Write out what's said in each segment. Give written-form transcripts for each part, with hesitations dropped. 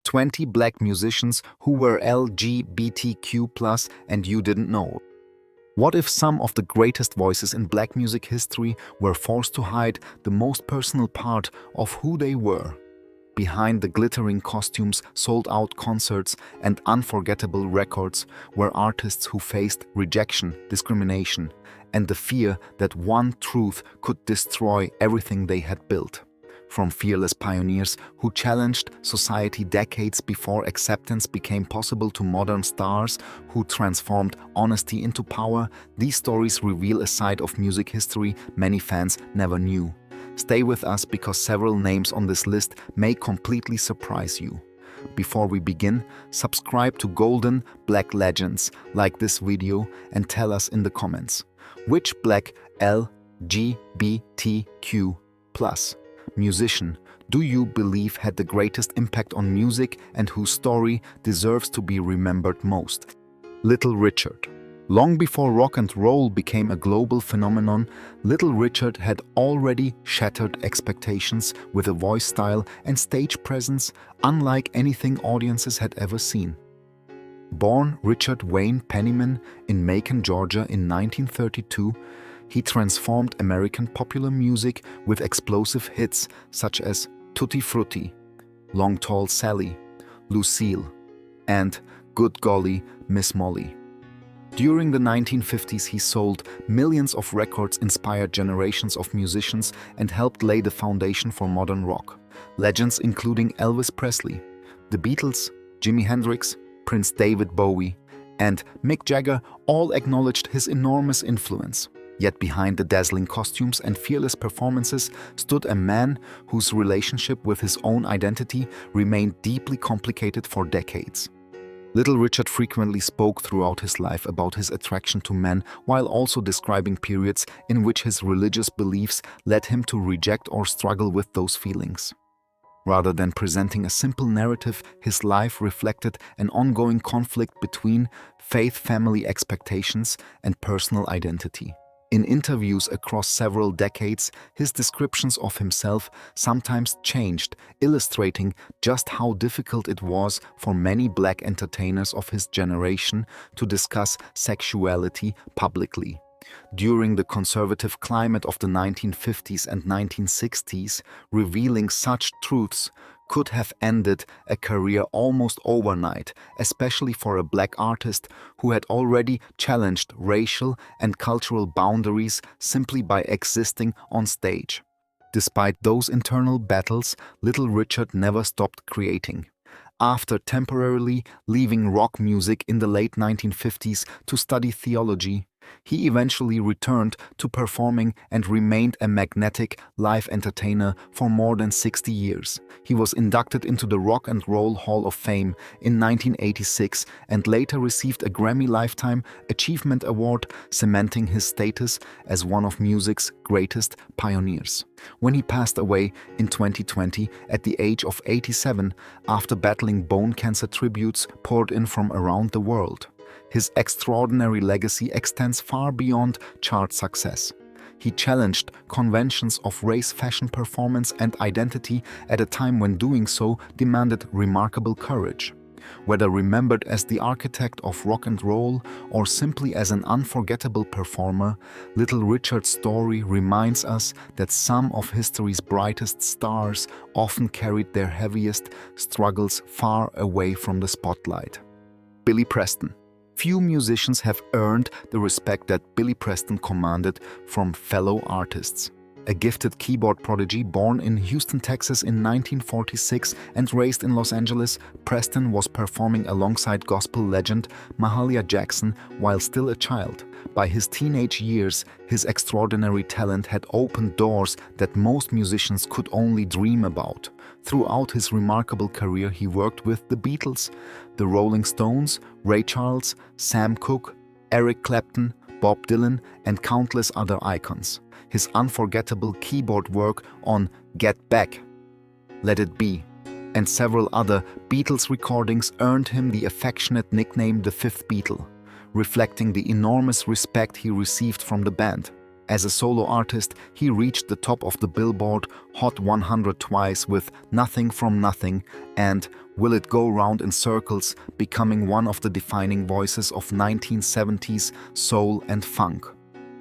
20 black musicians who were LGBTQ+ and you didn't know. What if some of the greatest voices in black music history were forced to hide the most personal part of who they were? Behind the glittering costumes, sold-out concerts, and unforgettable records were artists who faced rejection, discrimination, and the fear that one truth could destroy everything they had built. From fearless pioneers who challenged society decades before acceptance became possible to modern stars who transformed honesty into power, these stories reveal a side of music history many fans never knew. Stay with us because several names on this list may completely surprise you. Before we begin, subscribe to Golden Black Legends, like this video, and tell us in the comments, which black LGBTQ+ musician do you believe had the greatest impact on music and whose story deserves to be remembered most? Little Richard. Long before rock and roll became a global phenomenon, Little Richard had already shattered expectations with a voice style and stage presence unlike anything audiences had ever seen. Born Richard Wayne Penniman in Macon, Georgia in 1932, he transformed American popular music with explosive hits such as Tutti Frutti, Long Tall Sally, Lucille, and Good Golly, Miss Molly. During the 1950s, he sold millions of records, inspired generations of musicians, and helped lay the foundation for modern rock. Legends including Elvis Presley, the Beatles, Jimi Hendrix, Prince David Bowie, and Mick Jagger all acknowledged his enormous influence. Yet behind the dazzling costumes and fearless performances stood a man whose relationship with his own identity remained deeply complicated for decades. Little Richard frequently spoke throughout his life about his attraction to men while also describing periods in which his religious beliefs led him to reject or struggle with those feelings. Rather than presenting a simple narrative, his life reflected an ongoing conflict between faith, family expectations, and personal identity. In interviews across several decades, his descriptions of himself sometimes changed, illustrating just how difficult it was for many black entertainers of his generation to discuss sexuality publicly. During the conservative climate of the 1950s and 1960s, revealing such truths could have ended a career almost overnight, especially for a black artist who had already challenged racial and cultural boundaries simply by existing on stage. Despite those internal battles, Little Richard never stopped creating. After temporarily leaving rock music in the late 1950s to study theology, he eventually returned to performing and remained a magnetic live entertainer for more than 60 years. He was inducted into the Rock and Roll Hall of Fame in 1986 and later received a Grammy Lifetime Achievement Award, cementing his status as one of music's greatest pioneers. When he passed away in 2020 at the age of 87 after battling bone cancer, tributes poured in from around the world. His extraordinary legacy extends far beyond chart success. He challenged conventions of race, fashion, performance, and identity at a time when doing so demanded remarkable courage. Whether remembered as the architect of rock and roll or simply as an unforgettable performer, Little Richard's story reminds us that some of history's brightest stars often carried their heaviest struggles far away from the spotlight. Billy Preston. Few musicians have earned the respect that Billy Preston commanded from fellow artists. A gifted keyboard prodigy born in Houston, Texas in 1946 and raised in Los Angeles, Preston was performing alongside gospel legend Mahalia Jackson while still a child. By his teenage years, his extraordinary talent had opened doors that most musicians could only dream about. Throughout his remarkable career, he worked with the Beatles, the Rolling Stones, Ray Charles, Sam Cooke, Eric Clapton, Bob Dylan, and countless other icons. His unforgettable keyboard work on Get Back, Let It Be, and several other Beatles recordings earned him the affectionate nickname The Fifth Beatle, reflecting the enormous respect he received from the band. As a solo artist, he reached the top of the Billboard Hot 100 twice with Nothing from Nothing and Will It Go Round in Circles, becoming one of the defining voices of 1970s soul and funk.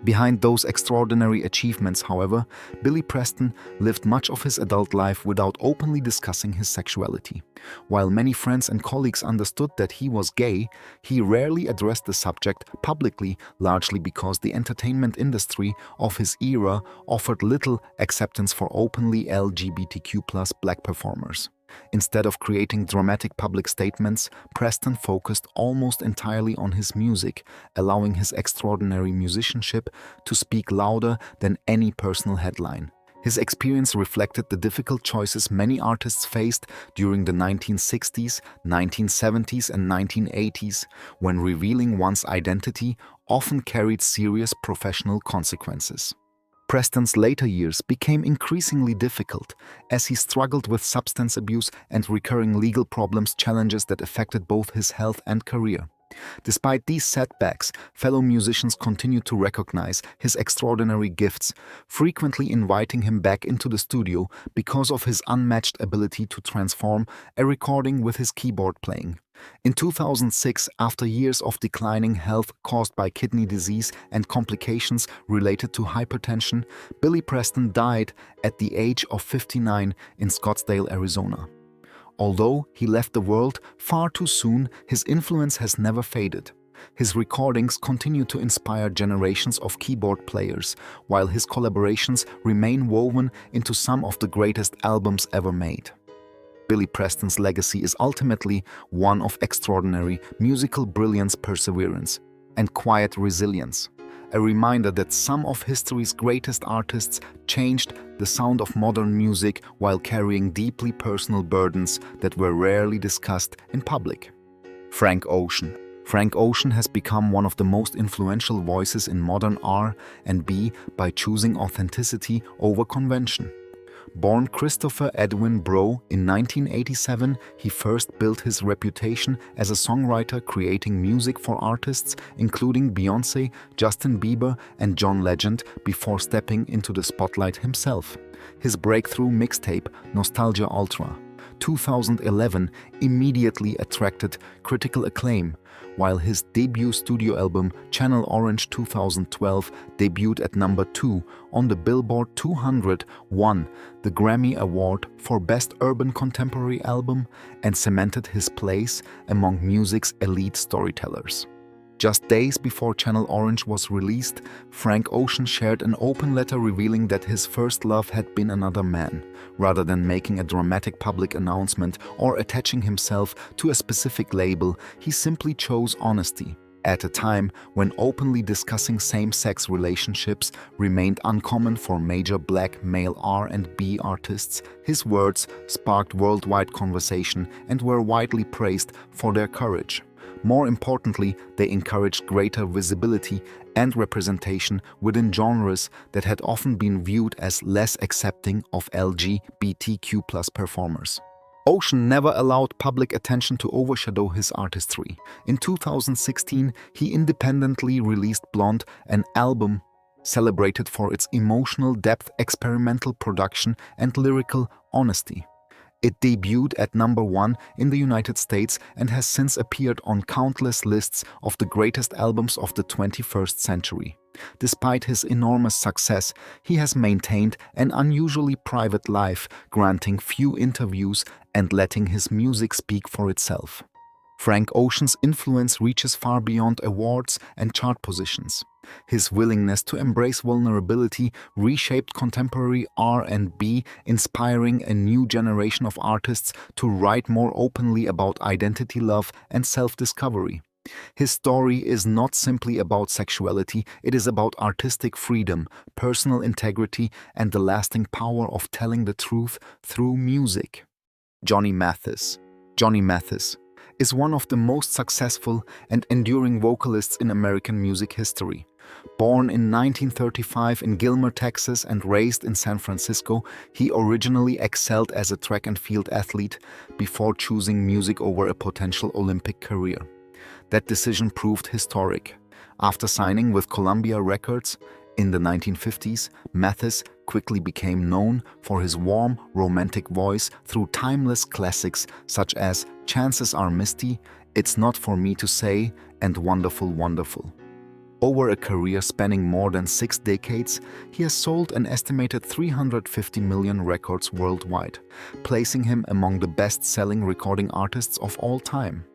Behind those extraordinary achievements, however, Billy Preston lived much of his adult life without openly discussing his sexuality. While many friends and colleagues understood that he was gay, he rarely addressed the subject publicly, largely because the entertainment industry of his era offered little acceptance for openly LGBTQ+ black performers. Instead of creating dramatic public statements, Preston focused almost entirely on his music, allowing his extraordinary musicianship to speak louder than any personal headline. His experience reflected the difficult choices many artists faced during the 1960s, 1970s, and 1980s, when revealing one's identity often carried serious professional consequences. Preston's later years became increasingly difficult as he struggled with substance abuse and recurring legal problems, challenges that affected both his health and career. Despite these setbacks, fellow musicians continued to recognize his extraordinary gifts, frequently inviting him back into the studio because of his unmatched ability to transform a recording with his keyboard playing. In 2006, after years of declining health caused by kidney disease and complications related to hypertension, Billy Preston died at the age of 59 in Scottsdale, Arizona. Although he left the world far too soon, his influence has never faded. His recordings continue to inspire generations of keyboard players, while his collaborations remain woven into some of the greatest albums ever made. Billy Preston's legacy is ultimately one of extraordinary musical brilliance, perseverance, and quiet resilience. A reminder that some of history's greatest artists changed the sound of modern music while carrying deeply personal burdens that were rarely discussed in public. Frank Ocean. Frank Ocean has become one of the most influential voices in modern R&B by choosing authenticity over convention. Born Christopher Edwin Brough in 1987, he first built his reputation as a songwriter, creating music for artists including Beyoncé, Justin Bieber, and John Legend before stepping into the spotlight himself. His breakthrough mixtape, Nostalgia Ultra, 2011, immediately attracted critical acclaim, while his debut studio album, Channel Orange 2012, debuted at number 2 on the Billboard 200, won the Grammy Award for Best Urban Contemporary Album, and cemented his place among music's elite storytellers. Just days before Channel Orange was released, Frank Ocean shared an open letter revealing that his first love had been another man. Rather than making a dramatic public announcement or attaching himself to a specific label, he simply chose honesty. At a time when openly discussing same-sex relationships remained uncommon for major black male R&B artists, his words sparked worldwide conversation and were widely praised for their courage. More importantly, they encouraged greater visibility and representation within genres that had often been viewed as less accepting of LGBTQ+ performers. Ocean never allowed public attention to overshadow his artistry. In 2016, he independently released Blonde, an album celebrated for its emotional depth, experimental production, and lyrical honesty. It debuted at number 1 in the United States and has since appeared on countless lists of the greatest albums of the 21st century. Despite his enormous success, he has maintained an unusually private life, granting few interviews and letting his music speak for itself. Frank Ocean's influence reaches far beyond awards and chart positions. His willingness to embrace vulnerability reshaped contemporary R&B, inspiring a new generation of artists to write more openly about identity, love, and self-discovery. His story is not simply about sexuality, it is about artistic freedom, personal integrity, and the lasting power of telling the truth through music. Johnny Mathis. Johnny Mathis is one of the most successful and enduring vocalists in American music history. Born in 1935 in Gilmer, Texas, and raised in San Francisco, he originally excelled as a track and field athlete before choosing music over a potential Olympic career. That decision proved historic. After signing with Columbia Records In the 1950s, Mathis quickly became known for his warm, romantic voice through timeless classics such as Chances Are Misty, It's Not For Me To Say, and Wonderful Wonderful. Over a career spanning more than 6 decades, he has sold an estimated 350 million records worldwide, placing him among the best-selling recording artists of all time.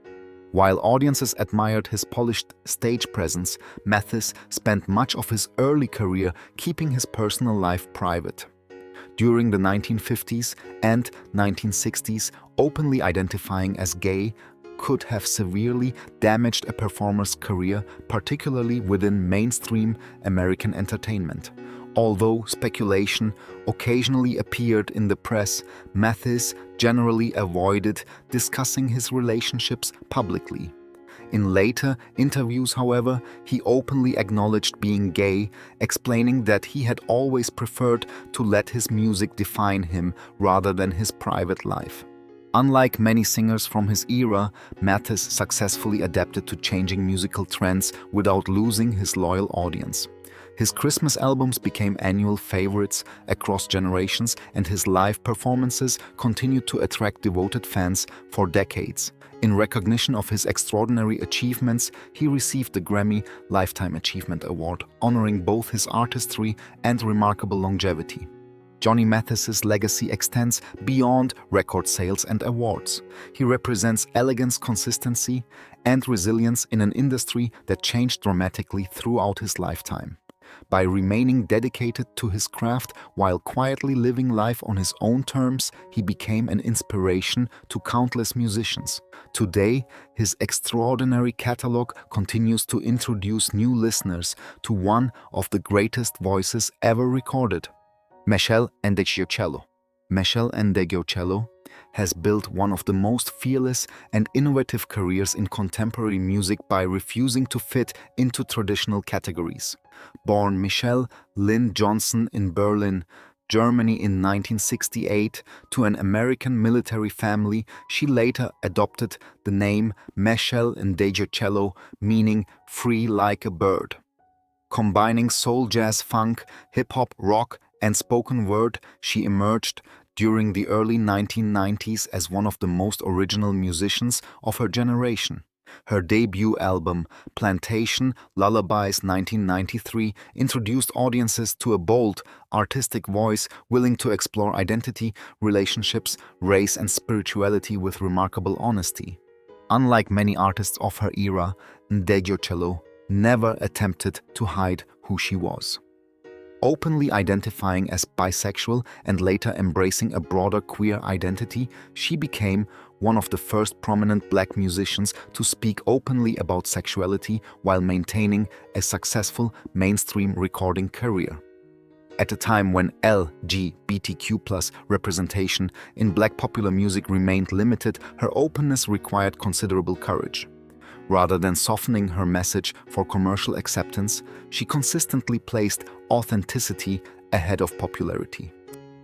While audiences admired his polished stage presence, Mathis spent much of his early career keeping his personal life private. During the 1950s and 1960s, openly identifying as gay could have severely damaged a performer's career, particularly within mainstream American entertainment. Although speculation occasionally appeared in the press, Mathis generally avoided discussing his relationships publicly. In later interviews, however, he openly acknowledged being gay, explaining that he had always preferred to let his music define him rather than his private life. Unlike many singers from his era, Mathis successfully adapted to changing musical trends without losing his loyal audience. His Christmas albums became annual favorites across generations, and his live performances continued to attract devoted fans for decades. In recognition of his extraordinary achievements, he received the Grammy Lifetime Achievement Award, honoring both his artistry and remarkable longevity. Johnny Mathis's legacy extends beyond record sales and awards. He represents elegance, consistency, and resilience in an industry that changed dramatically throughout his lifetime. By remaining dedicated to his craft while quietly living life on his own terms, he became an inspiration to countless musicians. Today, his extraordinary catalog continues to introduce new listeners to one of the greatest voices ever recorded. Meshel Ndegeocello. Meshel Ndegeocello has built one of the most fearless and innovative careers in contemporary music by refusing to fit into traditional categories. Born Michelle Lynn Johnson in Berlin, Germany in 1968 to an American military family, she later adopted the name Meshel Ndegeocello, meaning free like a bird. Combining soul, jazz, funk, hip-hop, rock, and spoken word, she emerged during the early 1990s as one of the most original musicians of her generation. Her debut album, Plantation Lullabies 1993, introduced audiences to a bold, artistic voice willing to explore identity, relationships, race, and spirituality with remarkable honesty. Unlike many artists of her era, Ndegeocello never attempted to hide who she was. Openly identifying as bisexual and later embracing a broader queer identity, she became one of the first prominent black musicians to speak openly about sexuality while maintaining a successful mainstream recording career. At a time when LGBTQ+ representation in black popular music remained limited, her openness required considerable courage. Rather than softening her message for commercial acceptance, she consistently placed authenticity ahead of popularity.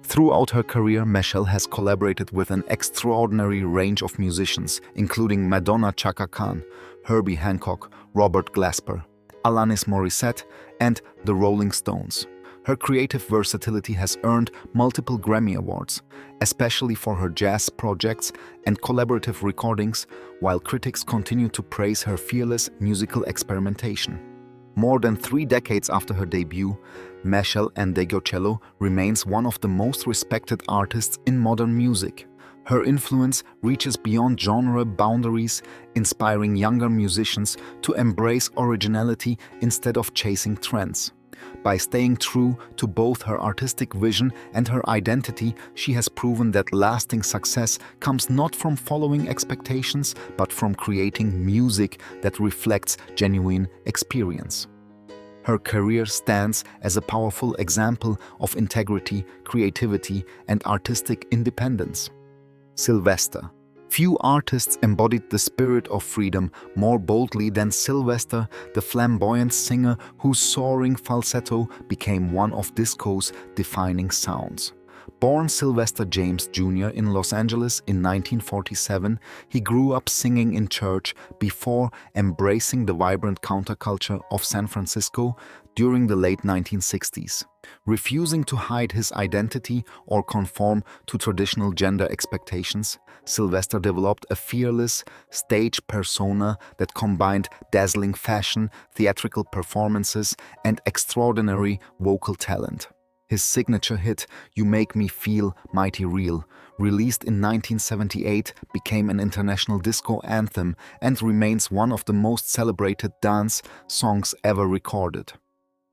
Throughout her career, Meshel has collaborated with an extraordinary range of musicians, including Madonna, Chaka Khan, Herbie Hancock, Robert Glasper, Alanis Morissette, and the Rolling Stones. Her creative versatility has earned multiple Grammy Awards, especially for her jazz projects and collaborative recordings, while critics continue to praise her fearless musical experimentation. More than 3 decades after her debut, Meshel Ndegeocello remains one of the most respected artists in modern music. Her influence reaches beyond genre boundaries, inspiring younger musicians to embrace originality instead of chasing trends. By staying true to both her artistic vision and her identity, she has proven that lasting success comes not from following expectations, but from creating music that reflects genuine experience. Her career stands as a powerful example of integrity, creativity, and artistic independence. Sylvester. Few artists embodied the spirit of freedom more boldly than Sylvester, the flamboyant singer whose soaring falsetto became one of disco's defining sounds. Born Sylvester James Jr. in Los Angeles in 1947, he grew up singing in church before embracing the vibrant counterculture of San Francisco during the late 1960s. Refusing to hide his identity or conform to traditional gender expectations, Sylvester developed a fearless stage persona that combined dazzling fashion, theatrical performances, and extraordinary vocal talent. His signature hit, "You Make Me Feel Mighty Real," released in 1978, became an international disco anthem and remains one of the most celebrated dance songs ever recorded.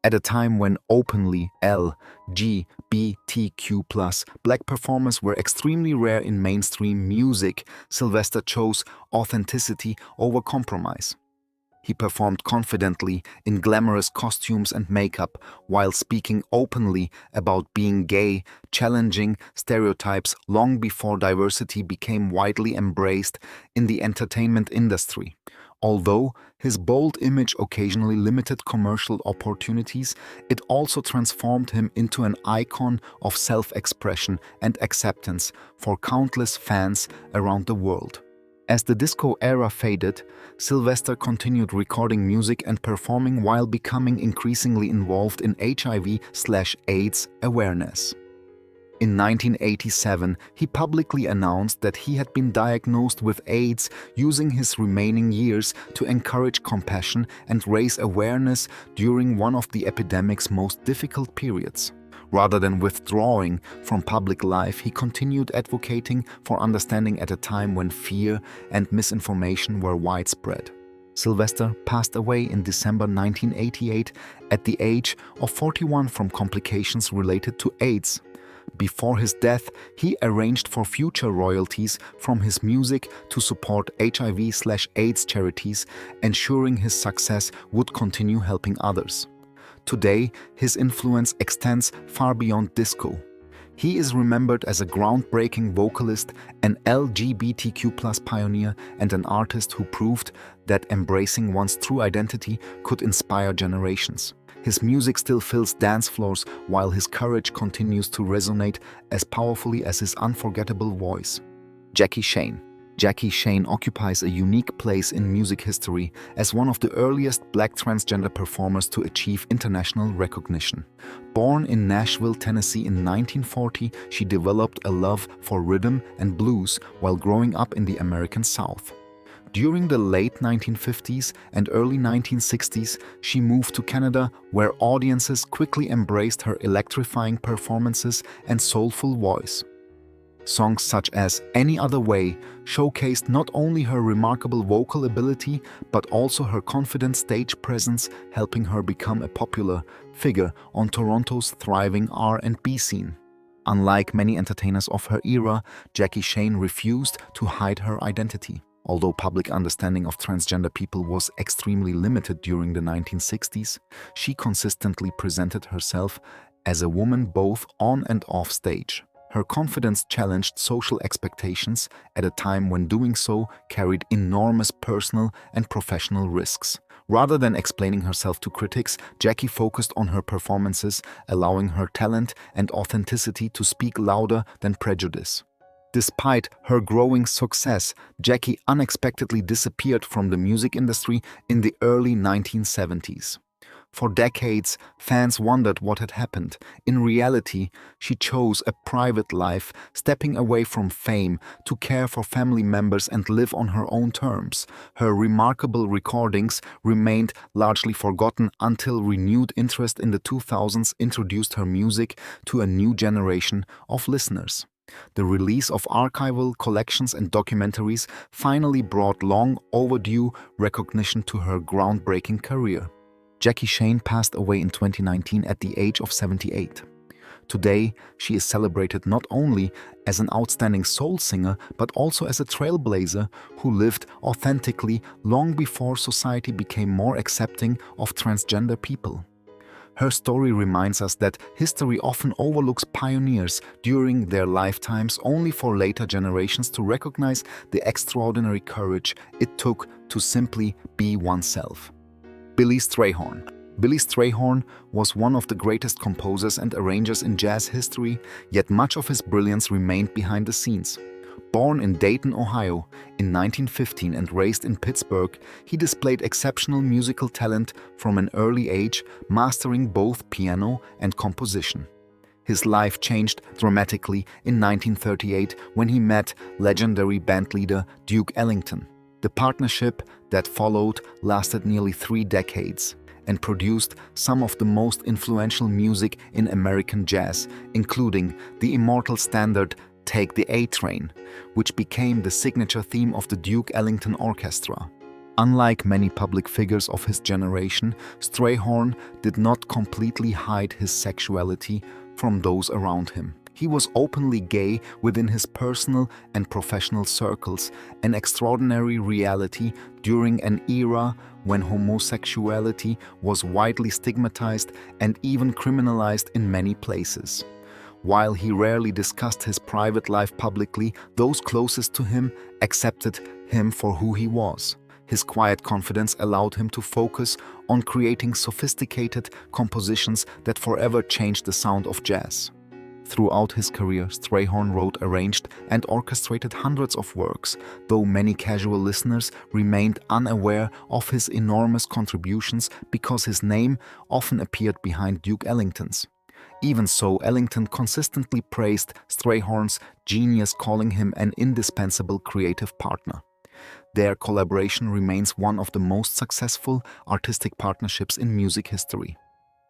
At a time when openly LGBTQ+ black performers were extremely rare in mainstream music, Sylvester chose authenticity over compromise. He performed confidently in glamorous costumes and makeup while speaking openly about being gay, challenging stereotypes long before diversity became widely embraced in the entertainment industry. Although his bold image occasionally limited commercial opportunities, it also transformed him into an icon of self-expression and acceptance for countless fans around the world. As the disco era faded, Sylvester continued recording music and performing while becoming increasingly involved in HIV/AIDS awareness. In 1987, he publicly announced that he had been diagnosed with AIDS, using his remaining years to encourage compassion and raise awareness during one of the epidemic's most difficult periods. Rather than withdrawing from public life, he continued advocating for understanding at a time when fear and misinformation were widespread. Sylvester passed away in December 1988 at the age of 41 from complications related to AIDS. Before his death, he arranged for future royalties from his music to support HIV/AIDS charities, ensuring his success would continue helping others. Today, his influence extends far beyond disco. He is remembered as a groundbreaking vocalist, an LGBTQ+ pioneer, and an artist who proved that embracing one's true identity could inspire generations. His music still fills dance floors, while his courage continues to resonate as powerfully as his unforgettable voice. Jackie Shane. Jackie Shane occupies a unique place in music history as one of the earliest black transgender performers to achieve international recognition. Born in Nashville, Tennessee in 1940, she developed a love for rhythm and blues while growing up in the American South. During the late 1950s and early 1960s, she moved to Canada, where audiences quickly embraced her electrifying performances and soulful voice. Songs such as "Any Other Way" showcased not only her remarkable vocal ability, but also her confident stage presence, helping her become a popular figure on Toronto's thriving R&B scene. Unlike many entertainers of her era, Jackie Shane refused to hide her identity. Although public understanding of transgender people was extremely limited during the 1960s, she consistently presented herself as a woman both on and off stage. Her confidence challenged social expectations at a time when doing so carried enormous personal and professional risks. Rather than explaining herself to critics, Jackie focused on her performances, allowing her talent and authenticity to speak louder than prejudice. Despite her growing success, Jackie unexpectedly disappeared from the music industry in the early 1970s. For decades, fans wondered what had happened. In reality, she chose a private life, stepping away from fame to care for family members and live on her own terms. Her remarkable recordings remained largely forgotten until renewed interest in the 2000s introduced her music to a new generation of listeners. The release of archival collections and documentaries finally brought long overdue recognition to her groundbreaking career. Jackie Shane passed away in 2019 at the age of 78. Today, she is celebrated not only as an outstanding soul singer, but also as a trailblazer who lived authentically long before society became more accepting of transgender people. Her story reminds us that history often overlooks pioneers during their lifetimes, only for later generations to recognize the extraordinary courage it took to simply be oneself. Billy Strayhorn. Billy Strayhorn was one of the greatest composers and arrangers in jazz history, yet much of his brilliance remained behind the scenes. Born in Dayton, Ohio, in 1915 and raised in Pittsburgh, he displayed exceptional musical talent from an early age, mastering both piano and composition. His life changed dramatically in 1938 when he met legendary bandleader Duke Ellington. The partnership that followed lasted nearly 3 decades and produced some of the most influential music in American jazz, including the immortal standard Take the A-Train, which became the signature theme of the Duke Ellington Orchestra. Unlike many public figures of his generation, Strayhorn did not completely hide his sexuality from those around him. He was openly gay within his personal and professional circles, an extraordinary reality during an era when homosexuality was widely stigmatized and even criminalized in many places. While he rarely discussed his private life publicly, those closest to him accepted him for who he was. His quiet confidence allowed him to focus on creating sophisticated compositions that forever changed the sound of jazz. Throughout his career, Strayhorn wrote, arranged, and orchestrated hundreds of works, though many casual listeners remained unaware of his enormous contributions because his name often appeared behind Duke Ellington's. Even so, Ellington consistently praised Strayhorn's genius, calling him an indispensable creative partner. Their collaboration remains one of the most successful artistic partnerships in music history.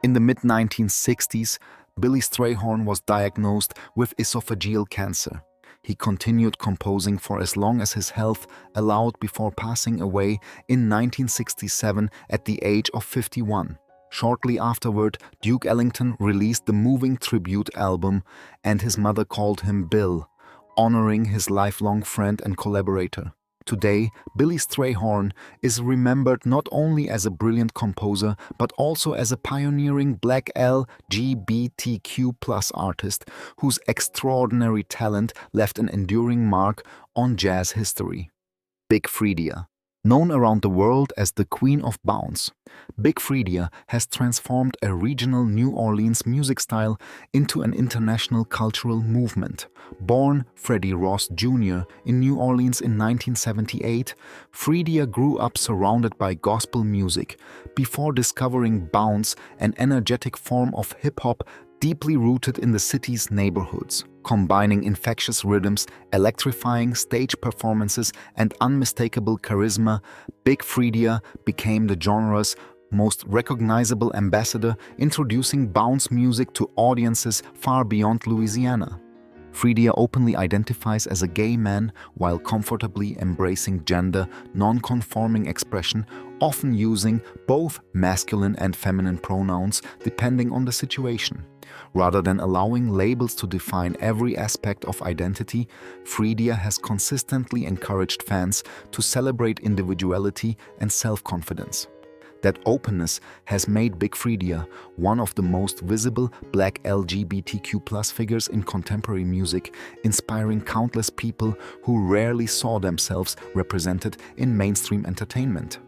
In the mid-1960s, Billy Strayhorn was diagnosed with esophageal cancer. He continued composing for as long as his health allowed before passing away in 1967 at the age of 51. Shortly afterward, Duke Ellington released the moving tribute album, and his mother called him Bill, honoring his lifelong friend and collaborator. Today, Billy Strayhorn is remembered not only as a brilliant composer, but also as a pioneering Black LGBTQ+ artist whose extraordinary talent left an enduring mark on jazz history. Big Freedia. Known around the world as the Queen of Bounce, Big Freedia has transformed a regional New Orleans music style into an international cultural movement. Born Freddie Ross Jr. in New Orleans in 1978, Freedia grew up surrounded by gospel music before discovering bounce, an energetic form of hip-hop deeply rooted in the city's neighborhoods. Combining infectious rhythms, electrifying stage performances, and unmistakable charisma, Big Freedia became the genre's most recognizable ambassador, introducing bounce music to audiences far beyond Louisiana. Freedia openly identifies as a gay man while comfortably embracing gender non-conforming expression, often using both masculine and feminine pronouns depending on the situation. Rather than allowing labels to define every aspect of identity, Freedia has consistently encouraged fans to celebrate individuality and self-confidence. That openness has made Big Freedia one of the most visible Black LGBTQ+ figures in contemporary music, inspiring countless people who rarely saw themselves represented in mainstream entertainment.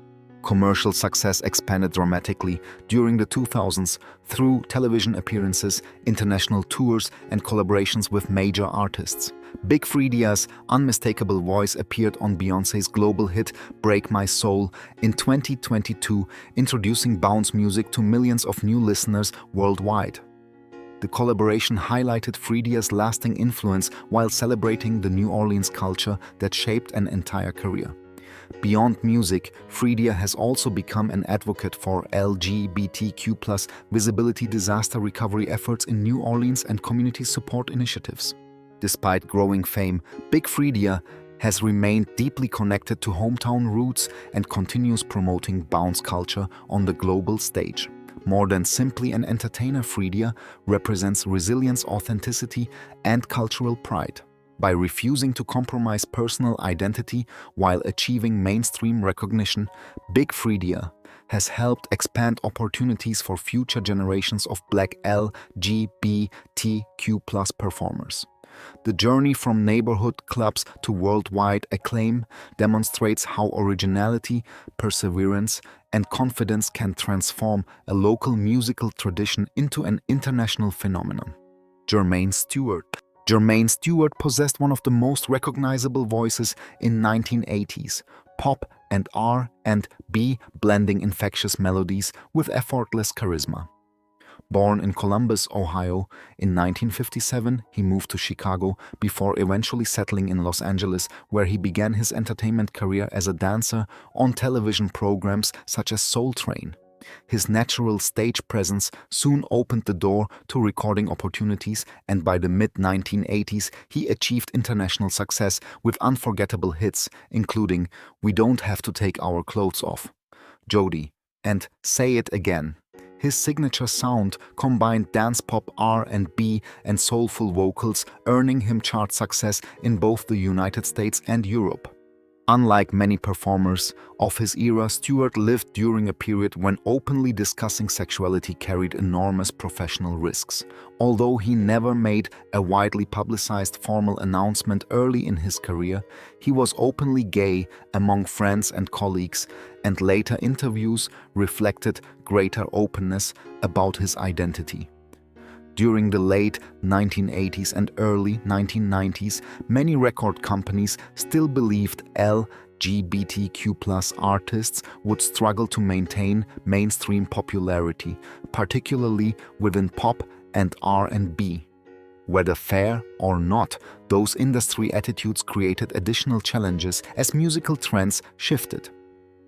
Commercial success expanded dramatically during the 2000s through television appearances, international tours, and collaborations with major artists. Big Freedia's unmistakable voice appeared on Beyoncé's global hit Break My Soul in 2022, introducing bounce music to millions of new listeners worldwide. The collaboration highlighted Freedia's lasting influence while celebrating the New Orleans culture that shaped an entire career. Beyond music, Freedia has also become an advocate for LGBTQ+ visibility, disaster recovery efforts in New Orleans, and community support initiatives. Despite growing fame, Big Freedia has remained deeply connected to hometown roots and continues promoting bounce culture on the global stage. More than simply an entertainer, Freedia represents resilience, authenticity, and cultural pride. By refusing to compromise personal identity while achieving mainstream recognition, Big Freedia has helped expand opportunities for future generations of Black LGBTQ+ performers. The journey from neighborhood clubs to worldwide acclaim demonstrates how originality, perseverance, and confidence can transform a local musical tradition into an international phenomenon. Jermaine Stewart. Jermaine Stewart possessed one of the most recognizable voices in 1980s, pop and R&B blending infectious melodies with effortless charisma. Born in Columbus, Ohio, in 1957, he moved to Chicago before eventually settling in Los Angeles, where he began his entertainment career as a dancer on television programs such as Soul Train. His natural stage presence soon opened the door to recording opportunities, and by the mid-1980s, he achieved international success with unforgettable hits, including "We Don't Have to Take Our Clothes Off", "Jody", and "Say It Again". His signature sound combined dance pop, R&B, and soulful vocals, earning him chart success in both the United States and Europe. Unlike many performers of his era, Stewart lived during a period when openly discussing sexuality carried enormous professional risks. Although he never made a widely publicized formal announcement early in his career, he was openly gay among friends and colleagues, and later interviews reflected greater openness about his identity. During the late 1980s and early 1990s, many record companies still believed LGBTQ+ artists would struggle to maintain mainstream popularity, particularly within pop and R&B. Whether fair or not, those industry attitudes created additional challenges as musical trends shifted.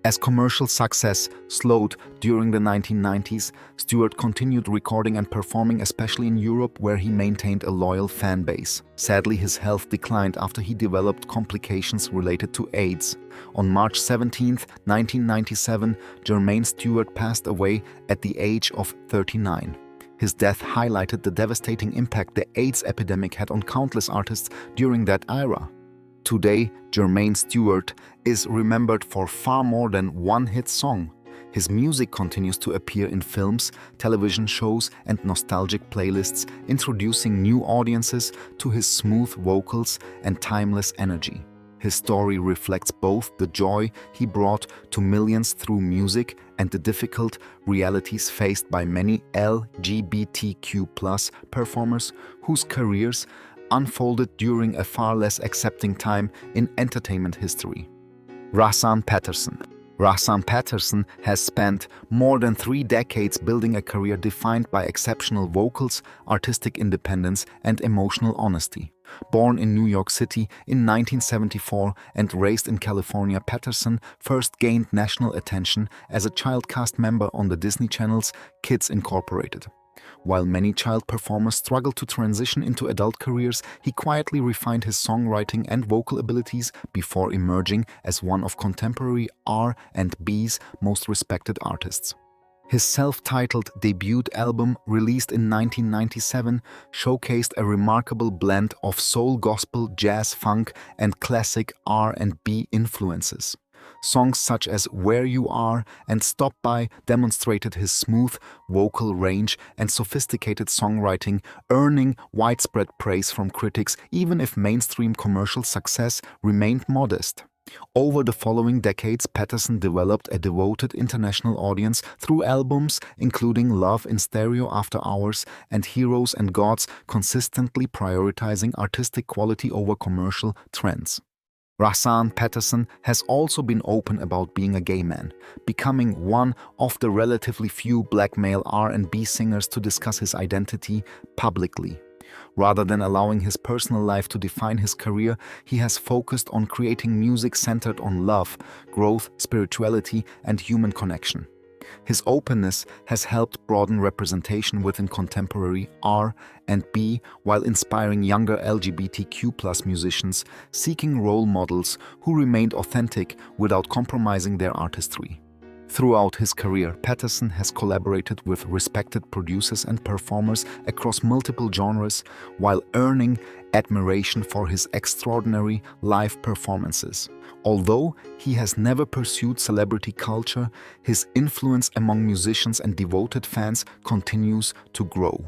As commercial success slowed during the 1990s, Stewart continued recording and performing, especially in Europe, where he maintained a loyal fan base. Sadly, his health declined after he developed complications related to AIDS. On March 17, 1997, Jermaine Stewart passed away at the age of 39. His death highlighted the devastating impact the AIDS epidemic had on countless artists during that era. Today, Jermaine Stewart is remembered for far more than one hit song. His music continues to appear in films, television shows, and nostalgic playlists, introducing new audiences to his smooth vocals and timeless energy. His story reflects both the joy he brought to millions through music and the difficult realities faced by many LGBTQ+ performers whose careers unfolded during a far less accepting time in entertainment history. Rahsaan Patterson. Rahsaan Patterson has spent more than 3 decades building a career defined by exceptional vocals, artistic independence, and emotional honesty. Born in New York City in 1974 and raised in California, Patterson first gained national attention as a child cast member on the Disney Channel's Kids Incorporated. While many child performers struggled to transition into adult careers, he quietly refined his songwriting and vocal abilities before emerging as one of contemporary R&B's most respected artists. His self-titled debut album, released in 1997, showcased a remarkable blend of soul, gospel, jazz, funk, and classic R&B influences. Songs such as "Where You Are" and "Stop By" demonstrated his smooth vocal range and sophisticated songwriting, earning widespread praise from critics even if mainstream commercial success remained modest. Over the following decades, Patterson developed a devoted international audience through albums including Love in Stereo After Hours and Heroes and Gods, consistently prioritizing artistic quality over commercial trends. Rahsaan Patterson has also been open about being a gay man, becoming one of the relatively few black male R&B singers to discuss his identity publicly. Rather than allowing his personal life to define his career, he has focused on creating music centered on love, growth, spirituality, and human connection. His openness has helped broaden representation within contemporary R&B while inspiring younger LGBTQ+ musicians seeking role models who remained authentic without compromising their artistry. Throughout his career, Patterson has collaborated with respected producers and performers across multiple genres while earning admiration for his extraordinary live performances. Although he has never pursued celebrity culture, his influence among musicians and devoted fans continues to grow.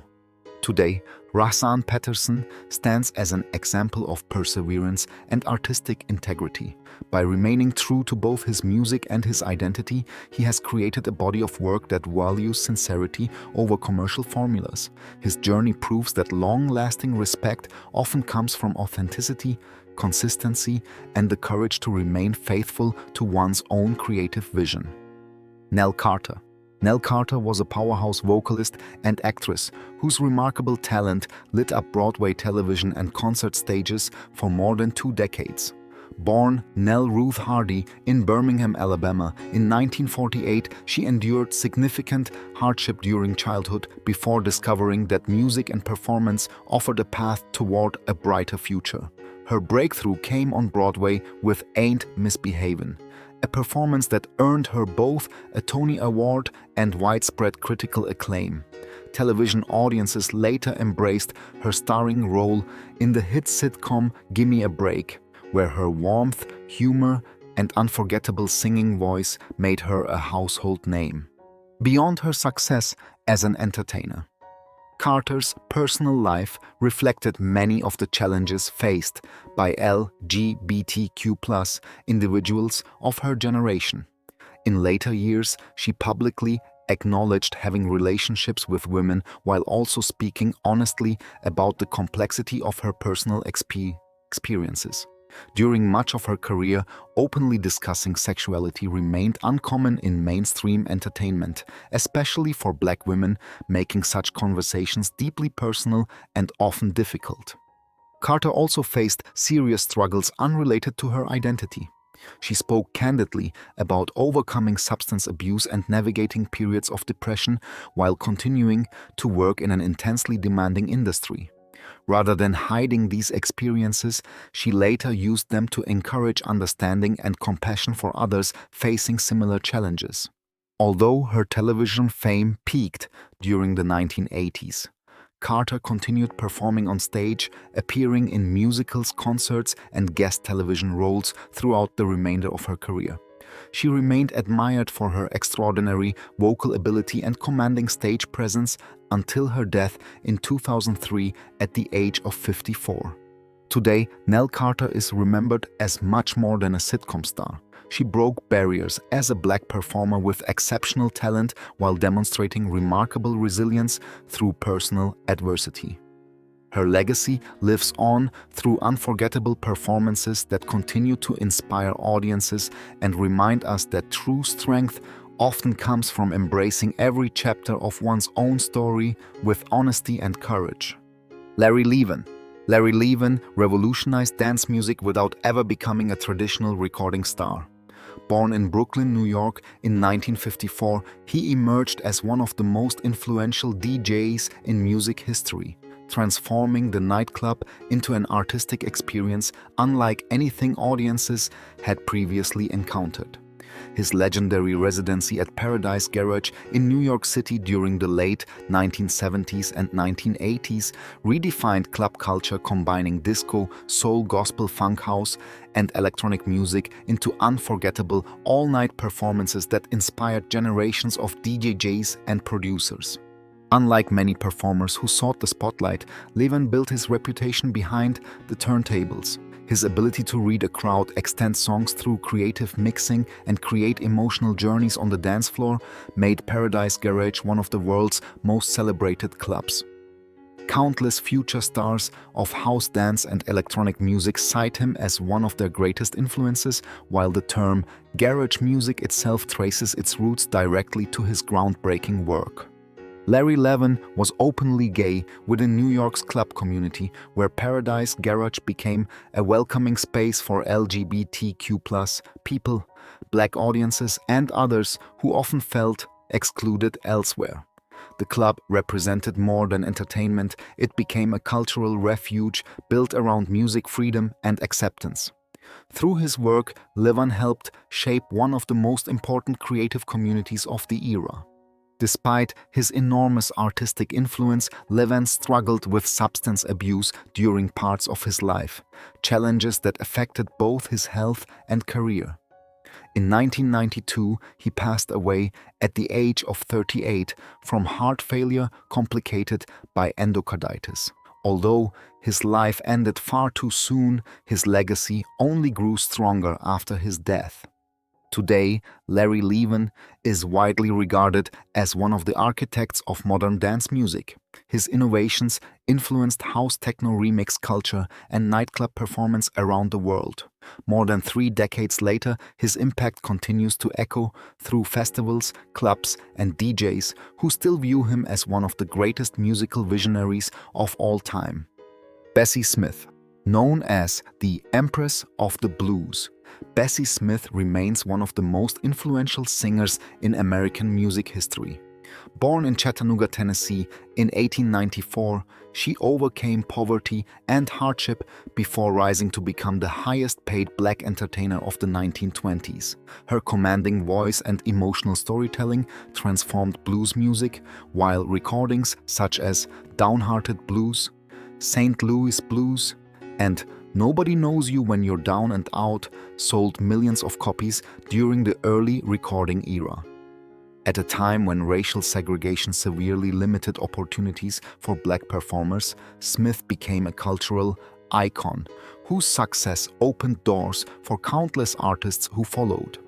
Today, Rahsaan Patterson stands as an example of perseverance and artistic integrity. By remaining true to both his music and his identity, he has created a body of work that values sincerity over commercial formulas. His journey proves that long-lasting respect often comes from authenticity, consistency, and the courage to remain faithful to one's own creative vision. Nell Carter. Nell Carter was a powerhouse vocalist and actress whose remarkable talent lit up Broadway television and concert stages for more than 2 decades. Born Nell Ruth Hardy in Birmingham, Alabama, in 1948, she endured significant hardship during childhood before discovering that music and performance offered a path toward a brighter future. Her breakthrough came on Broadway with Ain't Misbehavin', a performance that earned her both a Tony Award and widespread critical acclaim. Television audiences later embraced her starring role in the hit sitcom Gimme a Break, where her warmth, humor, and unforgettable singing voice made her a household name. Beyond her success as an entertainer, Carter's personal life reflected many of the challenges faced by LGBTQ+ individuals of her generation. In later years, she publicly acknowledged having relationships with women while also speaking honestly about the complexity of her personal experiences. During much of her career, openly discussing sexuality remained uncommon in mainstream entertainment, especially for Black women, making such conversations deeply personal and often difficult. Carter also faced serious struggles unrelated to her identity. She spoke candidly about overcoming substance abuse and navigating periods of depression while continuing to work in an intensely demanding industry. Rather than hiding these experiences, she later used them to encourage understanding and compassion for others facing similar challenges. Although her television fame peaked during the 1980s, Carter continued performing on stage, appearing in musicals, concerts, and guest television roles throughout the remainder of her career. She remained admired for her extraordinary vocal ability and commanding stage presence until her death in 2003 at the age of 54. Today, Nell Carter is remembered as much more than a sitcom star. She broke barriers as a Black performer with exceptional talent while demonstrating remarkable resilience through personal adversity. Her legacy lives on through unforgettable performances that continue to inspire audiences and remind us that true strength often comes from embracing every chapter of one's own story with honesty and courage. Larry Levan. Larry Levan revolutionized dance music without ever becoming a traditional recording star. Born in Brooklyn, New York in 1954, he emerged as one of the most influential DJs in music history, transforming the nightclub into an artistic experience unlike anything audiences had previously encountered. His legendary residency at Paradise Garage in New York City during the late 1970s and 1980s redefined club culture, combining disco, soul, gospel, funk house, and electronic music into unforgettable all-night performances that inspired generations of DJs and producers. Unlike many performers who sought the spotlight, Levan built his reputation behind the turntables. His ability to read a crowd, extend songs through creative mixing, and create emotional journeys on the dance floor made Paradise Garage one of the world's most celebrated clubs. Countless future stars of house dance and electronic music cite him as one of their greatest influences, while the term garage music itself traces its roots directly to his groundbreaking work. Larry Levan was openly gay within New York's club community, where Paradise Garage became a welcoming space for LGBTQ+ people, Black audiences, and others who often felt excluded elsewhere. The club represented more than entertainment; it became a cultural refuge built around music, freedom, and acceptance. Through his work, Levan helped shape one of the most important creative communities of the era. Despite his enormous artistic influence, Levan struggled with substance abuse during parts of his life, challenges that affected both his health and career. In 1992, he passed away at the age of 38 from heart failure complicated by endocarditis. Although his life ended far too soon, his legacy only grew stronger after his death. Today, Larry Levan is widely regarded as one of the architects of modern dance music. His innovations influenced house techno remix culture and nightclub performance around the world. More than 3 decades later, his impact continues to echo through festivals, clubs, and DJs who still view him as one of the greatest musical visionaries of all time. Bessie Smith. Known as the Empress of the Blues, Bessie Smith remains one of the most influential singers in American music history. Born in Chattanooga, Tennessee in 1894, she overcame poverty and hardship before rising to become the highest-paid black entertainer of the 1920s. Her commanding voice and emotional storytelling transformed blues music, while recordings such as Downhearted Blues, St. Louis Blues, and Nobody Knows You When You're Down and Out sold millions of copies during the early recording era. At a time when racial segregation severely limited opportunities for black performers, Smith became a cultural icon whose success opened doors for countless artists who followed.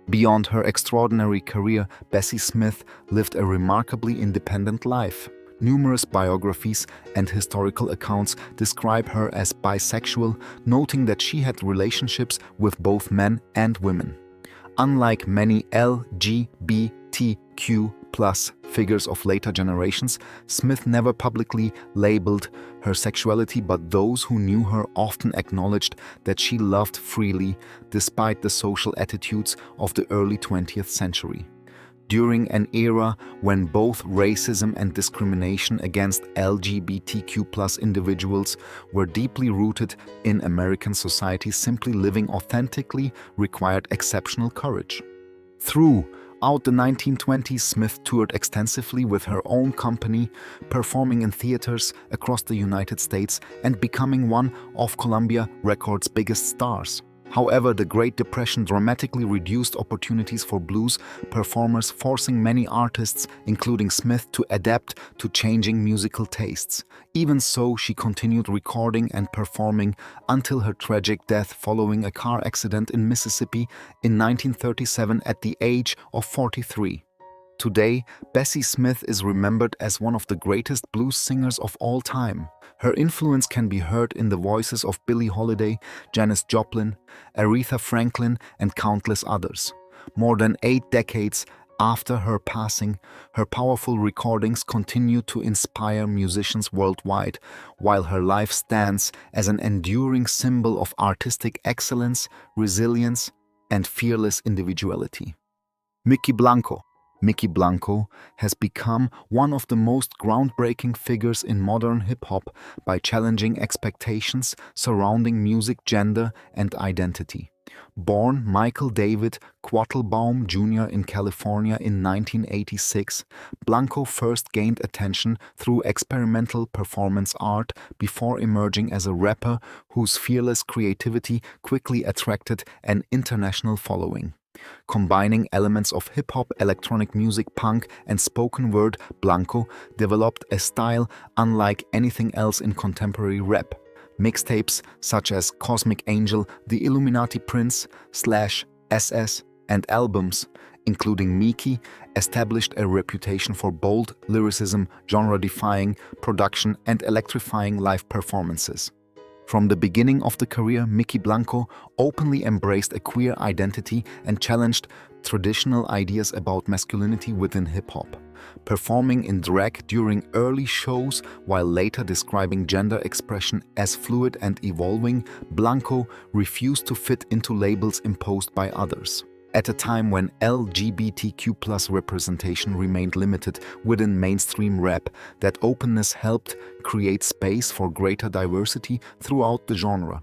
Beyond her extraordinary career, Bessie Smith lived a remarkably independent life. Numerous biographies and historical accounts describe her as bisexual, noting that she had relationships with both men and women. Unlike many LGBTQ+ figures of later generations, Smith never publicly labeled her sexuality, but those who knew her often acknowledged that she loved freely despite the social attitudes of the early 20th century. During an era when both racism and discrimination against LGBTQ+ individuals were deeply rooted in American society, simply living authentically required exceptional courage. Throughout the 1920s, Smith toured extensively with her own company, performing in theaters across the United States and becoming one of Columbia Records' biggest stars. However, the Great Depression dramatically reduced opportunities for blues performers, forcing many artists, including Smith, to adapt to changing musical tastes. Even so, she continued recording and performing until her tragic death following a car accident in Mississippi in 1937 at the age of 43. Today, Bessie Smith is remembered as one of the greatest blues singers of all time. Her influence can be heard in the voices of Billie Holiday, Janis Joplin, Aretha Franklin, and countless others. More than 8 decades after her passing, her powerful recordings continue to inspire musicians worldwide, while her life stands as an enduring symbol of artistic excellence, resilience, and fearless individuality. Mickey Blanco. Mickey Blanco has become one of the most groundbreaking figures in modern hip-hop by challenging expectations surrounding music, gender, and identity. Born Michael David Quattlebaum Jr. in California in 1986, Blanco first gained attention through experimental performance art before emerging as a rapper whose fearless creativity quickly attracted an international following. Combining elements of hip-hop, electronic music, punk, and spoken word, Blanco developed a style unlike anything else in contemporary rap. Mixtapes such as Cosmic Angel, The Illuminati Prince, /SS, and albums, including Mickey, established a reputation for bold lyricism, genre-defying production, and electrifying live performances. From the beginning of the career, Mickey Blanco openly embraced a queer identity and challenged traditional ideas about masculinity within hip-hop. Performing in drag during early shows while later describing gender expression as fluid and evolving, Blanco refused to fit into labels imposed by others. At a time when LGBTQ+ representation remained limited within mainstream rap, that openness helped create space for greater diversity throughout the genre.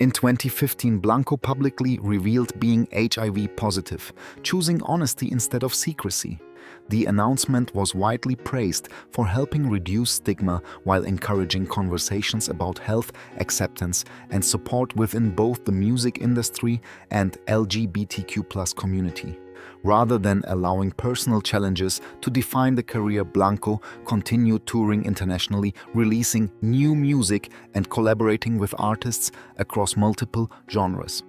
In 2015, Blanco publicly revealed being HIV positive, choosing honesty instead of secrecy. The announcement was widely praised for helping reduce stigma while encouraging conversations about health, acceptance, and support within both the music industry and LGBTQ+ community. Rather than allowing personal challenges to define the career, Blanco continued touring internationally, releasing new music and collaborating with artists across multiple genres.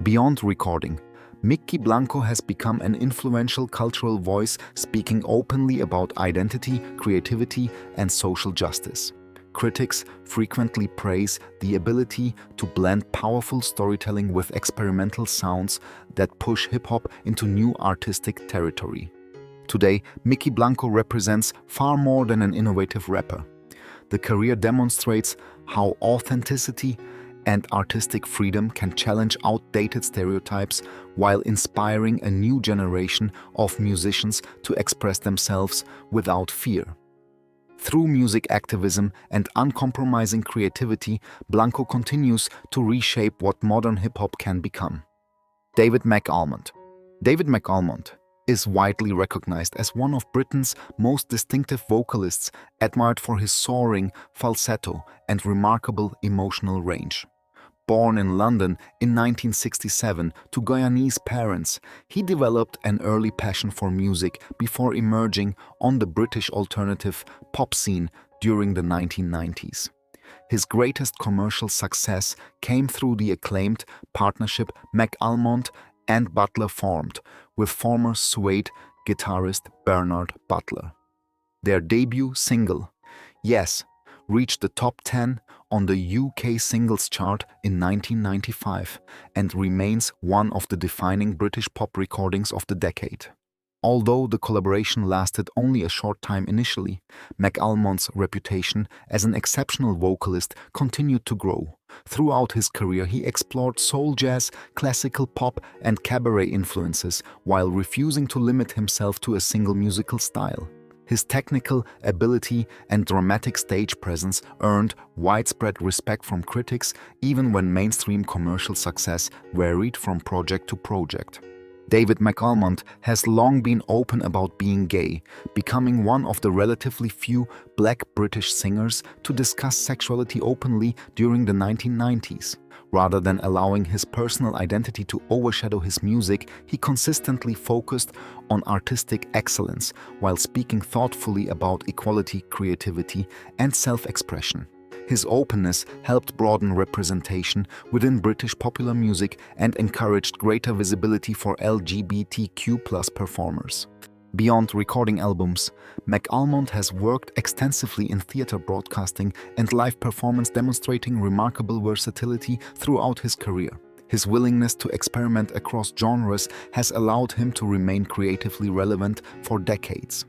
Beyond recording, Mickey Blanco has become an influential cultural voice, speaking openly about identity, creativity, and social justice. Critics frequently praise the ability to blend powerful storytelling with experimental sounds that push hip-hop into new artistic territory. Today, Mickey Blanco represents far more than an innovative rapper. The career demonstrates how authenticity and artistic freedom can challenge outdated stereotypes while inspiring a new generation of musicians to express themselves without fear. Through music activism and uncompromising creativity, Blanco continues to reshape what modern hip-hop can become. David McAlmont. David McAlmont is widely recognized as one of Britain's most distinctive vocalists, admired for his soaring falsetto and remarkable emotional range. Born in London in 1967 to Guyanese parents, he developed an early passion for music before emerging on the British alternative pop scene during the 1990s. His greatest commercial success came through the acclaimed partnership McAlmont and Butler formed with former Suede guitarist Bernard Butler. Their debut single, Yes, reached the top 10 on the UK singles chart in 1995 and remains one of the defining British pop recordings of the decade. Although the collaboration lasted only a short time initially, McAlmont's reputation as an exceptional vocalist continued to grow. Throughout his career, he explored soul jazz, classical pop, and cabaret influences while refusing to limit himself to a single musical style. His technical ability and dramatic stage presence earned widespread respect from critics, even when mainstream commercial success varied from project to project. David McAlmont has long been open about being gay, becoming one of the relatively few black British singers to discuss sexuality openly during the 1990s. Rather than allowing his personal identity to overshadow his music, he consistently focused on artistic excellence while speaking thoughtfully about equality, creativity, and self-expression. His openness helped broaden representation within British popular music and encouraged greater visibility for LGBTQ+ performers. Beyond recording albums, McAlmont has worked extensively in theatre broadcasting and live performance, demonstrating remarkable versatility throughout his career. His willingness to experiment across genres has allowed him to remain creatively relevant for decades.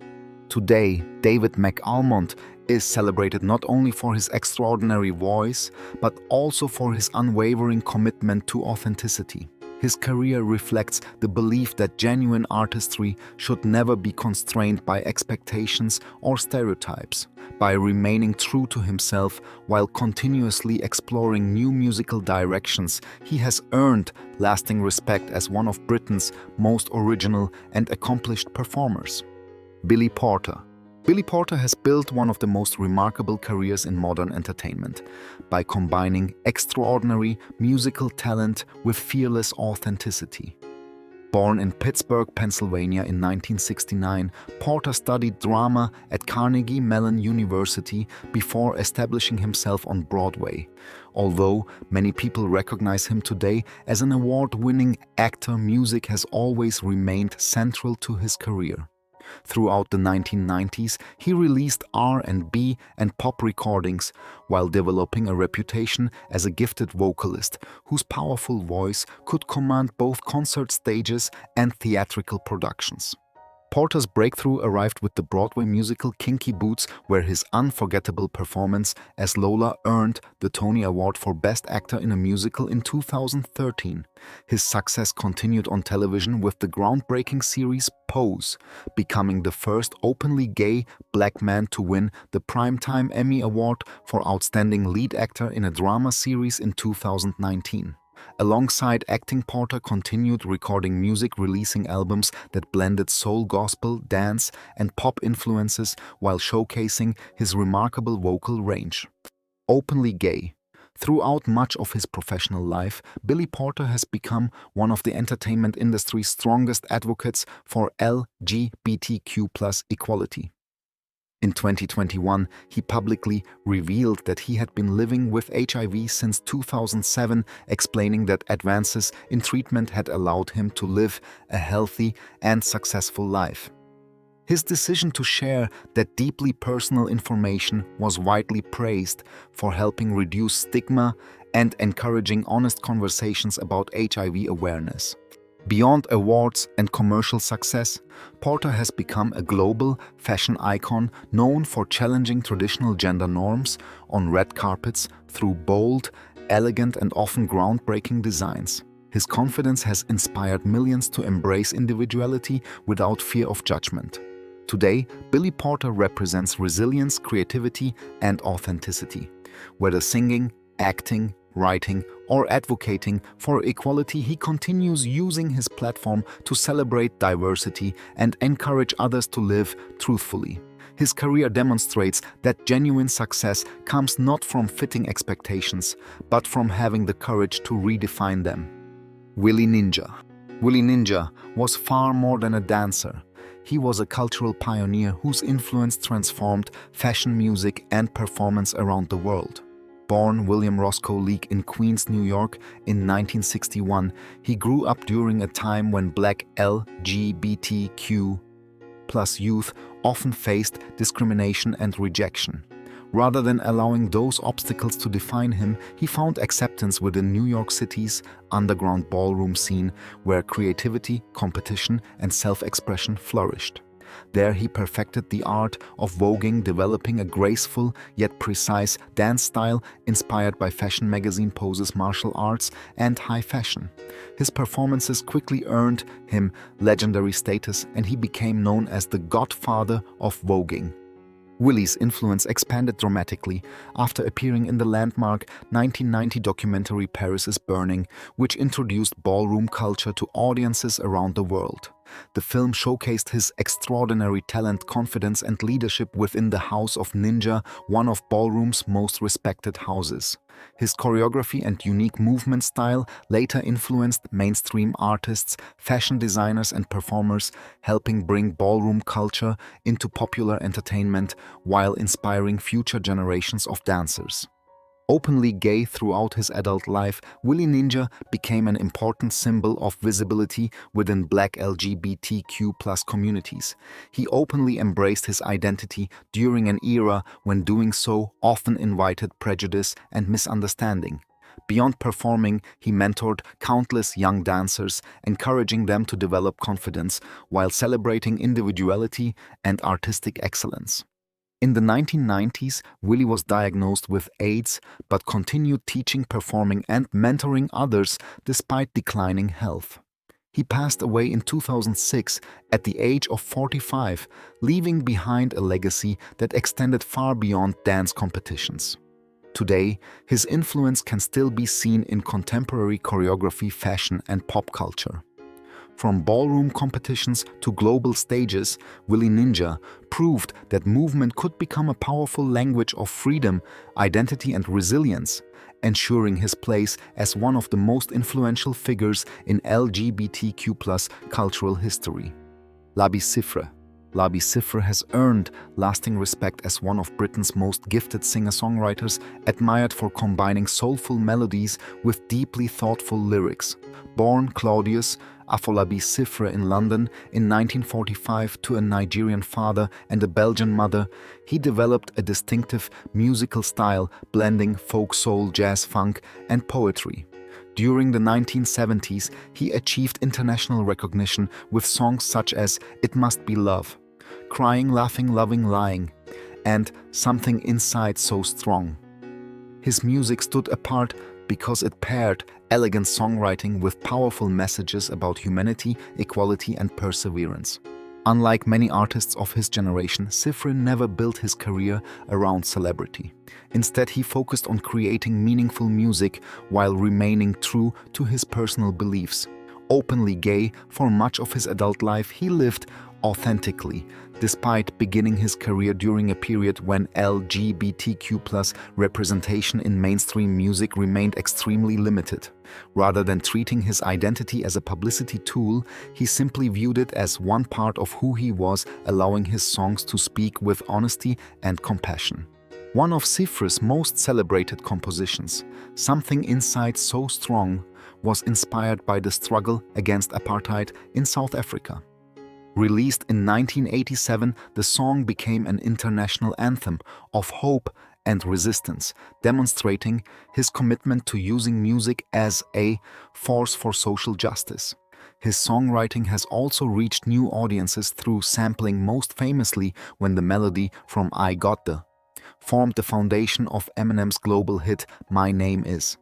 Today, David McAlmont is celebrated not only for his extraordinary voice, but also for his unwavering commitment to authenticity. His career reflects the belief that genuine artistry should never be constrained by expectations or stereotypes. By remaining true to himself while continuously exploring new musical directions, he has earned lasting respect as one of Britain's most original and accomplished performers. Billy Porter. Billy Porter has built one of the most remarkable careers in modern entertainment by combining extraordinary musical talent with fearless authenticity. Born in Pittsburgh, Pennsylvania in 1969, Porter studied drama at Carnegie Mellon University before establishing himself on Broadway. Although many people recognize him today as an award-winning actor, music has always remained central to his career. Throughout the 1990s, he released R&B and pop recordings while developing a reputation as a gifted vocalist whose powerful voice could command both concert stages and theatrical productions. Porter's breakthrough arrived with the Broadway musical Kinky Boots, where his unforgettable performance as Lola earned the Tony Award for Best Actor in a Musical in 2013. His success continued on television with the groundbreaking series Pose, becoming the first openly gay black man to win the Primetime Emmy Award for Outstanding Lead Actor in a Drama Series in 2019. Alongside acting, Porter continued recording music, releasing albums that blended soul, gospel, dance, and pop influences while showcasing his remarkable vocal range. Openly gay. Throughout much of his professional life, Billy Porter has become one of the entertainment industry's strongest advocates for LGBTQ+ equality. In 2021, he publicly revealed that he had been living with HIV since 2007, explaining that advances in treatment had allowed him to live a healthy and successful life. His decision to share that deeply personal information was widely praised for helping reduce stigma and encouraging honest conversations about HIV awareness. Beyond awards and commercial success, Porter has become a global fashion icon known for challenging traditional gender norms on red carpets through bold, elegant, and often groundbreaking designs. His confidence has inspired millions to embrace individuality without fear of judgment. Today, Billy Porter represents resilience, creativity, and authenticity. Whether singing, acting, writing, or advocating for equality, he continues using his platform to celebrate diversity and encourage others to live truthfully. His career demonstrates that genuine success comes not from fitting expectations, but from having the courage to redefine them. Willie Ninja. Willie Ninja was far more than a dancer. He was a cultural pioneer whose influence transformed fashion, music, and performance around the world. Born William Roscoe Leake in Queens, New York in 1961, he grew up during a time when Black LGBTQ+ youth often faced discrimination and rejection. Rather than allowing those obstacles to define him, he found acceptance within New York City's underground ballroom scene, where creativity, competition, and self-expression flourished. There he perfected the art of voguing, developing a graceful yet precise dance style inspired by fashion magazine poses, martial arts, and high fashion. His performances quickly earned him legendary status, and he became known as the godfather of voguing. Willie's influence expanded dramatically after appearing in the landmark 1990 documentary Paris is Burning, which introduced ballroom culture to audiences around the world. The film showcased his extraordinary talent, confidence, and leadership within the House of Ninja, one of ballroom's most respected houses. His choreography and unique movement style later influenced mainstream artists, fashion designers, and performers, helping bring ballroom culture into popular entertainment while inspiring future generations of dancers. Openly gay throughout his adult life, Willie Ninja became an important symbol of visibility within Black LGBTQ+ communities. He openly embraced his identity during an era when doing so often invited prejudice and misunderstanding. Beyond performing, he mentored countless young dancers, encouraging them to develop confidence while celebrating individuality and artistic excellence. In the 1990s, Willie was diagnosed with AIDS, but continued teaching, performing, and mentoring others despite declining health. He passed away in 2006 at the age of 45, leaving behind a legacy that extended far beyond dance competitions. Today, his influence can still be seen in contemporary choreography, fashion, and pop culture. From ballroom competitions to global stages, Willie Ninja proved that movement could become a powerful language of freedom, identity, and resilience, ensuring his place as one of the most influential figures in LGBTQ+ cultural history. Labi Siffre. Labi Siffre has earned lasting respect as one of Britain's most gifted singer-songwriters, admired for combining soulful melodies with deeply thoughtful lyrics. Born Claudius Afolabi Siffre in London in 1945 to a Nigerian father and a Belgian mother, he developed a distinctive musical style blending folk, soul, jazz, funk, and poetry. During the 1970s, he achieved international recognition with songs such as It Must Be Love, Crying, Laughing, Loving, Lying, and Something Inside So Strong. His music stood apart because it paired elegant songwriting with powerful messages about humanity, equality, and perseverance. Unlike many artists of his generation, Siffre never built his career around celebrity. Instead, he focused on creating meaningful music while remaining true to his personal beliefs. Openly gay for much of his adult life, he lived authentically, despite beginning his career during a period when LGBTQ+ representation in mainstream music remained extremely limited. Rather than treating his identity as a publicity tool, he simply viewed it as one part of who he was, allowing his songs to speak with honesty and compassion. One of Cifre's most celebrated compositions, Something Inside So Strong, was inspired by the struggle against apartheid in South Africa. Released in 1987, the song became an international anthem of hope and resistance, demonstrating his commitment to using music as a force for social justice. His songwriting has also reached new audiences through sampling, most famously when the melody from I Got The formed the foundation of Eminem's global hit My Name Is.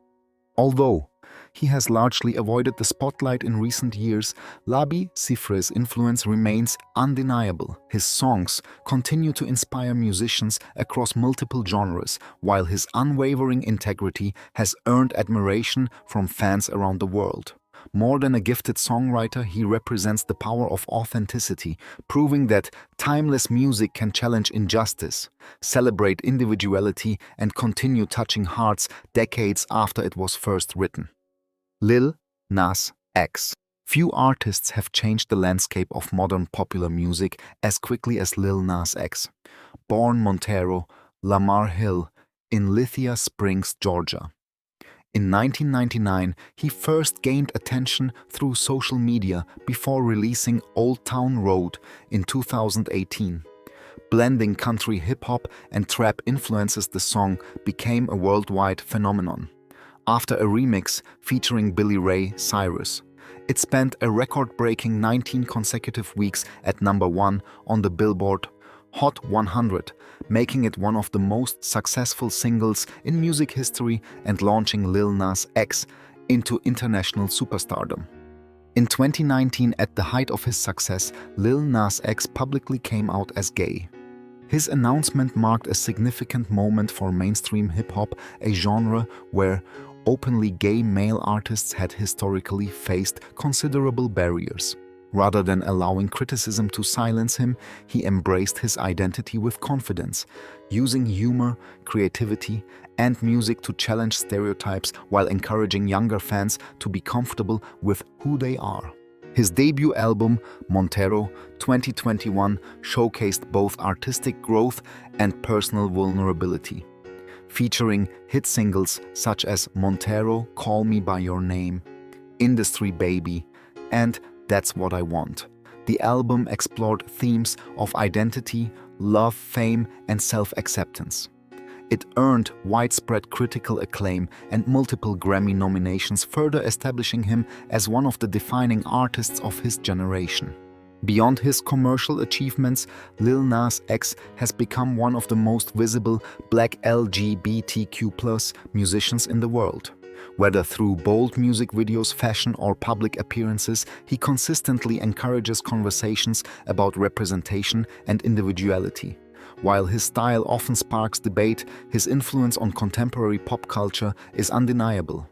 Although he has largely avoided the spotlight in recent years, Labi Cifre's influence remains undeniable. His songs continue to inspire musicians across multiple genres, while his unwavering integrity has earned admiration from fans around the world. More than a gifted songwriter, he represents the power of authenticity, proving that timeless music can challenge injustice, celebrate individuality, and continue touching hearts decades after it was first written. Lil Nas X. Few artists have changed the landscape of modern popular music as quickly as Lil Nas X. Born Montero, Lamar Hill, in Lithia Springs, Georgia. In 1999, he first gained attention through social media before releasing Old Town Road in 2018. Blending country hip-hop and trap influences, the song became a worldwide phenomenon. After a remix featuring Billy Ray Cyrus, it spent a record-breaking 19 consecutive weeks at #1 on the Billboard Hot 100, making it one of the most successful singles in music history and launching Lil Nas X into international superstardom. In 2019, at the height of his success, Lil Nas X publicly came out as gay. His announcement marked a significant moment for mainstream hip-hop, a genre where openly gay male artists had historically faced considerable barriers. Rather than allowing criticism to silence him, he embraced his identity with confidence, using humor, creativity, and music to challenge stereotypes while encouraging younger fans to be comfortable with who they are. His debut album, Montero 2021, showcased both artistic growth and personal vulnerability, featuring hit singles such as Montero, Call Me By Your Name, Industry Baby, and That's What I Want. The album explored themes of identity, love, fame, and self-acceptance. It earned widespread critical acclaim and multiple Grammy nominations, further establishing him as one of the defining artists of his generation. Beyond his commercial achievements, Lil Nas X has become one of the most visible Black LGBTQ+ musicians in the world. Whether through bold music videos, fashion, or public appearances, he consistently encourages conversations about representation and individuality. While his style often sparks debate, his influence on contemporary pop culture is undeniable.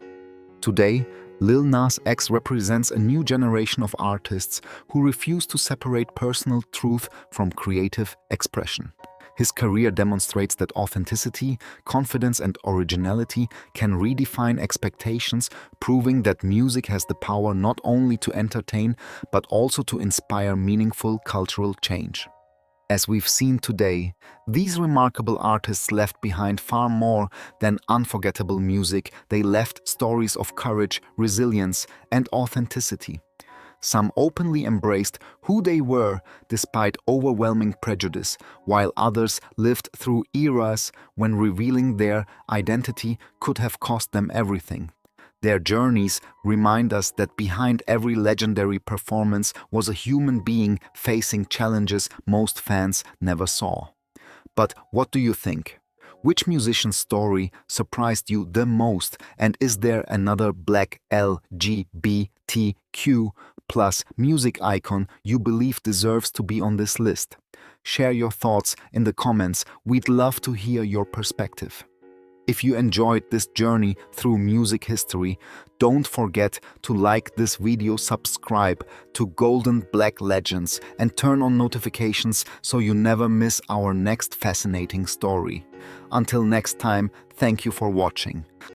Today, Lil Nas X represents a new generation of artists who refuse to separate personal truth from creative expression. His career demonstrates that authenticity, confidence, and originality can redefine expectations, proving that music has the power not only to entertain, but also to inspire meaningful cultural change. As we've seen today, these remarkable artists left behind far more than unforgettable music. They left stories of courage, resilience, and authenticity. Some openly embraced who they were despite overwhelming prejudice, while others lived through eras when revealing their identity could have cost them everything. Their journeys remind us that behind every legendary performance was a human being facing challenges most fans never saw. But what do you think? Which musician's story surprised you the most, and is there another Black LGBTQ+ music icon you believe deserves to be on this list? Share your thoughts in the comments. We'd love to hear your perspective. If you enjoyed this journey through music history, don't forget to like this video, subscribe to Golden Black Legends, and turn on notifications so you never miss our next fascinating story. Until next time, thank you for watching.